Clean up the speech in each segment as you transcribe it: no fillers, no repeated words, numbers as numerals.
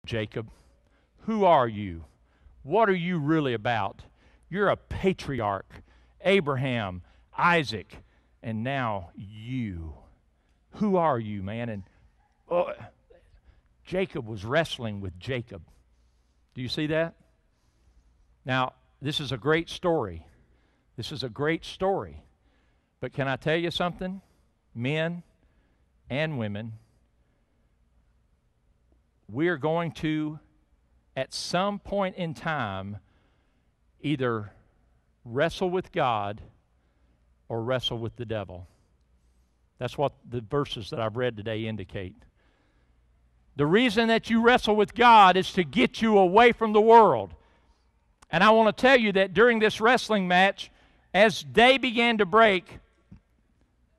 Jacob? Who are you? What are you really about? You're a patriarch, Abraham, Isaac, and now you. Who are you, man? And Jacob was wrestling with Jacob. Do you see that? Now, this is a great story. This is a great story. But can I tell you something? Men and women, we are going to, at some point in time, either wrestle with God or wrestle with the devil. That's what the verses that I've read today indicate. The reason that you wrestle with God is to get you away from the world. And I want to tell you that during this wrestling match, as day began to break,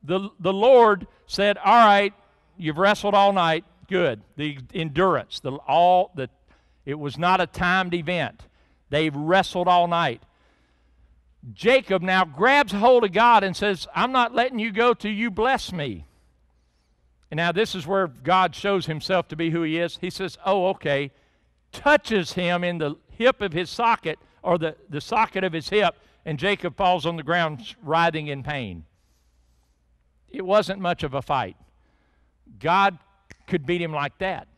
the Lord said, all right, you've wrestled all night. Good. The endurance, it was not a timed event. They wrestled all night. Jacob now grabs hold of God and says, I'm not letting you go till you bless me. And now this is where God shows himself to be who he is. He says, oh, okay. Touches him in the hip of his socket, or the socket of his hip, and Jacob falls on the ground writhing in pain. It wasn't much of a fight. God could beat him like that.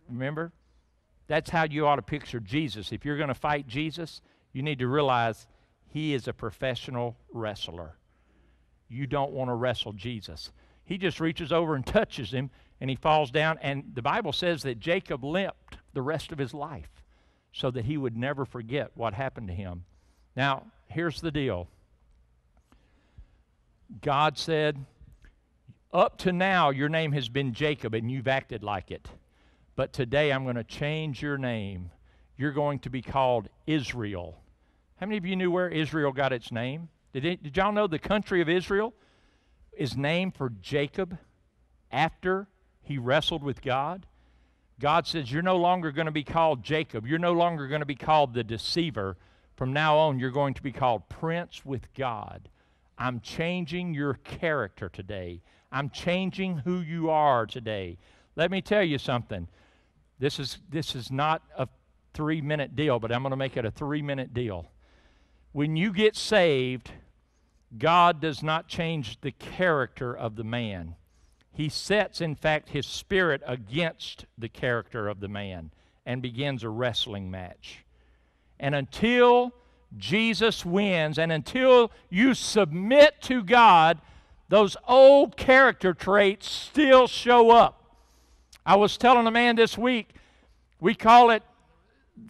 Remember? That's how you ought to picture Jesus. If you're going to fight Jesus, you need to realize he is a professional wrestler. You don't want to wrestle Jesus. He just reaches over and touches him, and he falls down. And the Bible says that Jacob limped the rest of his life so that he would never forget what happened to him. Now, here's the deal. God said, up to now your name has been Jacob, and you've acted like it. But today I'm going to change your name. You're going to be called Israel. How many of you knew where Israel got its name? Did y'all know the country of Israel is named for Jacob after he wrestled with God? God says, you're no longer going to be called Jacob. You're no longer going to be called the deceiver. From now on, you're going to be called Prince with God. I'm changing your character today. I'm changing who you are today. Let me tell you something. This is not a 3-minute deal, but I'm going to make it a 3-minute deal. When you get saved, God does not change the character of the man. He sets, in fact, his spirit against the character of the man and begins a wrestling match. And until Jesus wins and until you submit to God, those old character traits still show up. I was telling a man this week, we call it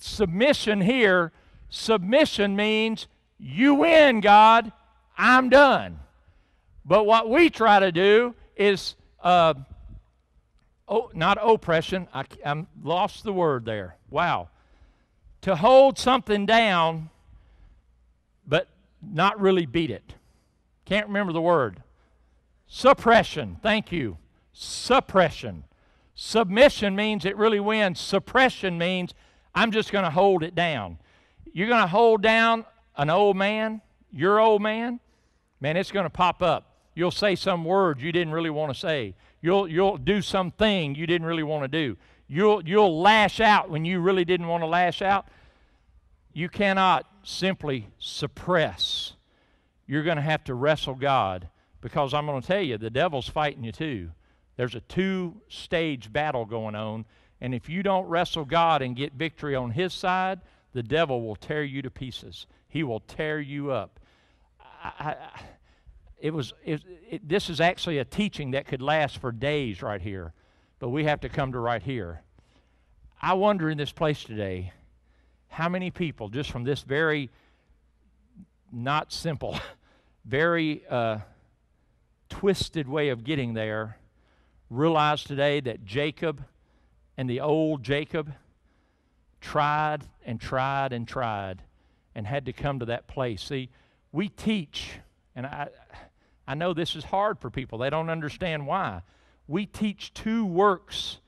submission here. Submission means you win, God, I'm done. But what we try to do is, not oppression, I'm lost the word there. Wow. To hold something down, but not really beat it. Can't remember the word. Suppression, thank you. Suppression. Submission means it really wins. Suppression means I'm just going to hold it down. You're going to hold down an old man, your old man, man, it's going to pop up. You'll say some words you didn't really want to say. You'll do something you didn't really want to do. You'll lash out when you really didn't want to lash out. You cannot simply suppress. You're going to have to wrestle God, because I'm going to tell you, the devil's fighting you too. There's a 2-stage battle going on, and if you don't wrestle God and get victory on his side, the devil will tear you to pieces. He will tear you up. This is actually a teaching that could last for days right here, but we have to come to right here. I wonder in this place today, how many people, just from this very not simple, very twisted way of getting there, realize today that Jacob and the old Jacob tried and tried and tried and had to come to that place. See, we teach, and I know this is hard for people. They don't understand why. We teach 2 works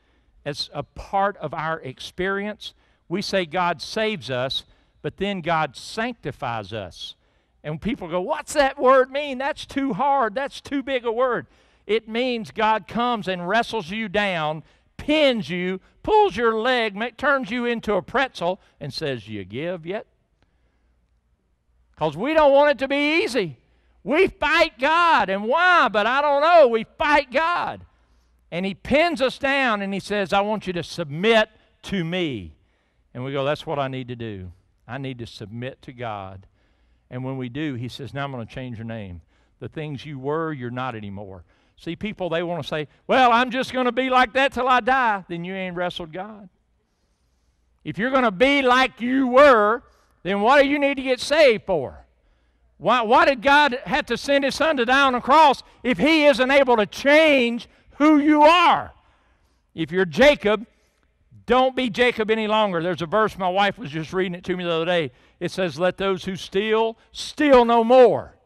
as a part of our experience. We say God saves us, but then God sanctifies us. And people go, what's that word mean? That's too hard. That's too big a word. It means God comes and wrestles you down, pins you, pulls your leg, turns you into a pretzel, and says, "You give yet?" Because we don't want it to be easy. We fight God. And why? But I don't know. We fight God. And He pins us down and He says, "I want you to submit to me." And we go, "That's what I need to do. I need to submit to God." And when we do, He says, "Now I'm going to change your name. The things you were, you're not anymore." See, people, they want to say, "Well, I'm just going to be like that till I die." Then you ain't wrestled God. If you're going to be like you were, then what do you need to get saved for? Why did God have to send His Son to die on the cross if He isn't able to change who you are? If you're Jacob, don't be Jacob any longer. There's a verse, my wife was just reading it to me the other day. It says, "Let those who steal, steal no more."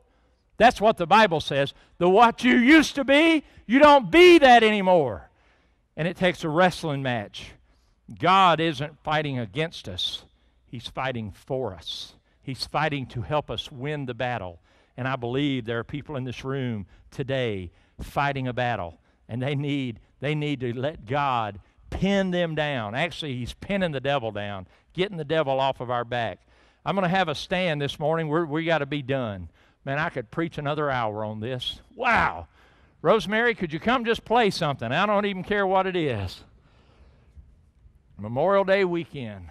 That's what the Bible says. What you used to be, you don't be that anymore. And it takes a wrestling match. God isn't fighting against us. He's fighting for us. He's fighting to help us win the battle. And I believe there are people in this room today fighting a battle. And they need to let God pin them down. Actually, He's pinning the devil down, getting the devil off of our back. I'm going to have a stand this morning. We got to be done. Man, I could preach another hour on this. Wow. Rosemary, could you come just play something? I don't even care what it is. Memorial Day weekend.